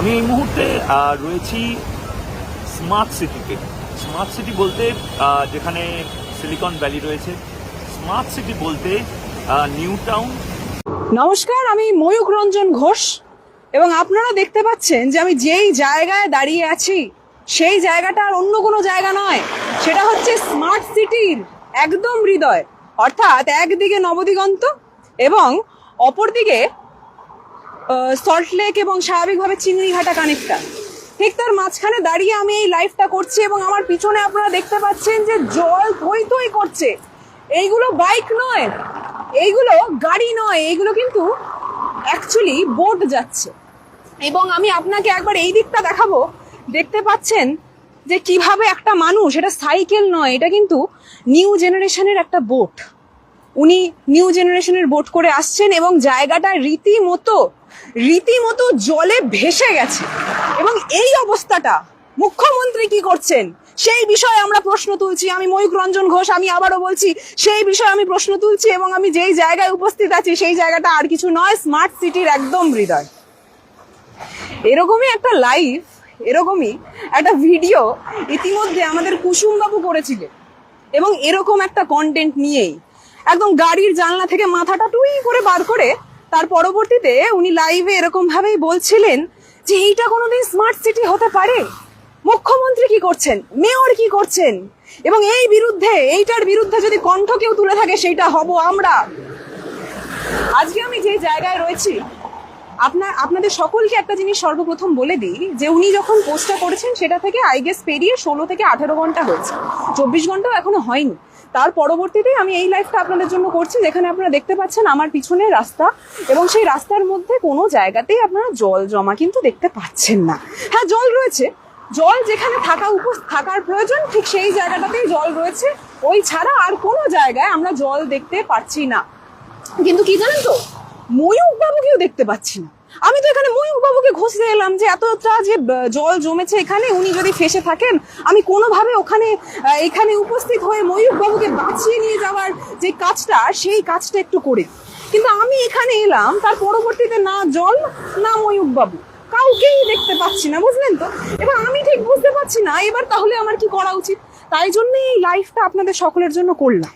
আমি এই মুহূর্তে রয়েছি স্মার্ট সিটিতে। স্মার্ট সিটি বলতে যেখানে সিলিকন ভ্যালি রয়েছে, স্মার্ট সিটি বলতে নিউ টাউন। নমস্কার, আমি ময়ূক রঞ্জন ঘোষ এবং আপনারা দেখতে পাচ্ছেন যে আমি যেই জায়গায় দাঁড়িয়ে আছি সেই জায়গাটা আর অন্য কোনো জায়গা নয়, সেটা হচ্ছে স্মার্ট সিটির একদম হৃদয়। অর্থাৎ একদিকে নবদিগন্ত এবং অপরদিকে সল্টলেক এবং স্বাভাবিকভাবে চিংড়িঘাটা কানেক্টর। ঠিক তার মাঝখানে দাঁড়িয়ে আমি এই লাইভটা করছি এবং আমার পিছনে আপনারা দেখতে পাচ্ছেন যে জল থই থই করছে। এইগুলো বাইক নয়, এইগুলো গাড়ি নয়, এইগুলো কিন্তু অ্যাকচুয়ালি বোট যাচ্ছে। এবং আমি আপনাকে একবার এই দিকটা দেখাবো। দেখতে পাচ্ছেন যে কিভাবে একটা মানুষ, এটা সাইকেল নয়, এটা কিন্তু নিউ জেনারেশনের একটা বোট। উনি নিউ জেনারেশনের বোট করে আসছেন এবং জায়গাটা রীতিমতো জলে ভেসে গেছে। এবং এই অবস্থাটা মুখ্যমন্ত্রী কি করছেন সেই বিষয়ে আমরা প্রশ্ন তুলছি। আমি ময়ূক রঞ্জন ঘোষ, আমি আবারও বলছি, সেই বিষয়ে আমি প্রশ্ন তুলছি। এবং আমি যেই জায়গায় উপস্থিত আছি সেই জায়গাটা আর কিছু নয়, স্মার্ট সিটির একদম হৃদয়। এরকমই একটা লাইভ, এরকমই একটা ভিডিও ইতিমধ্যে আমাদের কুসুম বাবু করেছিলেন এবং এরকম একটা কন্টেন্ট নিয়েই একদম গাড়ির জানলা থেকে মাথাটা টুই করে বার করে তার পরবর্তীতে উনি লাইভে এরকম ভাবেই বলছিলেন যে এইটা কোনোদিন স্মার্ট সিটি হতে পারে। মুখ্যমন্ত্রী কি করছেন, মেয়র কি করছেন, এবং এইটার বিরুদ্ধে যদি কণ্ঠ কেউ তুলে থাকে সেইটা হব আমরা। আজকে আমি যে জায়গায় রয়েছি, আপনাদের সকলকে একটা জিনিস সর্বপ্রথম বলে দিই যে উনি যখন পোস্টটা করেছেন সেটা থেকে আই গেস পেরিয়ে 16 থেকে 18 ঘন্টা হয়েছে, 24 ঘন্টাও এখনো হয়নি। তার পরবর্তীতে আমি এই লাইভটা আপনাদের জন্য করছি, যেখানে আপনারা দেখতে পাচ্ছেন আমার পিছনে রাস্তা এবং সেই রাস্তার মধ্যে কোনো জায়গাতেই আপনারা জল জমা কিন্তু দেখতে পাচ্ছেন না। হ্যাঁ, জল রয়েছে, জল যেখানে থাকার প্রয়োজন ঠিক সেই জায়গাটাতেই জল রয়েছে, ওই ছাড়া আর কোনো জায়গায় আমরা জল দেখতে পাচ্ছি না। কিন্তু কি জানেন তো, ময়ূক বাবুকেও দেখতে পাচ্ছি না। আমি তো এখানে ময়ূক বাবুকে ঘষতে এলাম যে এতটা যে জল জমেছে এখানে, উনি যদি ফেসে থাকেন আমি কোনোভাবে এখানে উপস্থিত হয়ে ময়ূক বাবুকে বাঁচিয়ে নিয়ে যাওয়ার যে কাজটা, সেই কাজটা একটু করে। কিন্তু আমি এখানে এলাম, তার পরবর্তীতে না জল না ময়ূক বাবু, কাউকেই দেখতে পাচ্ছি না, বুঝলেন তো। এবার আমি ঠিক বুঝতে পারছি না এবার তাহলে আমার কি করা উচিত। তাই জন্য এই লাইভটা আপনাদের সকলের জন্য করলাম।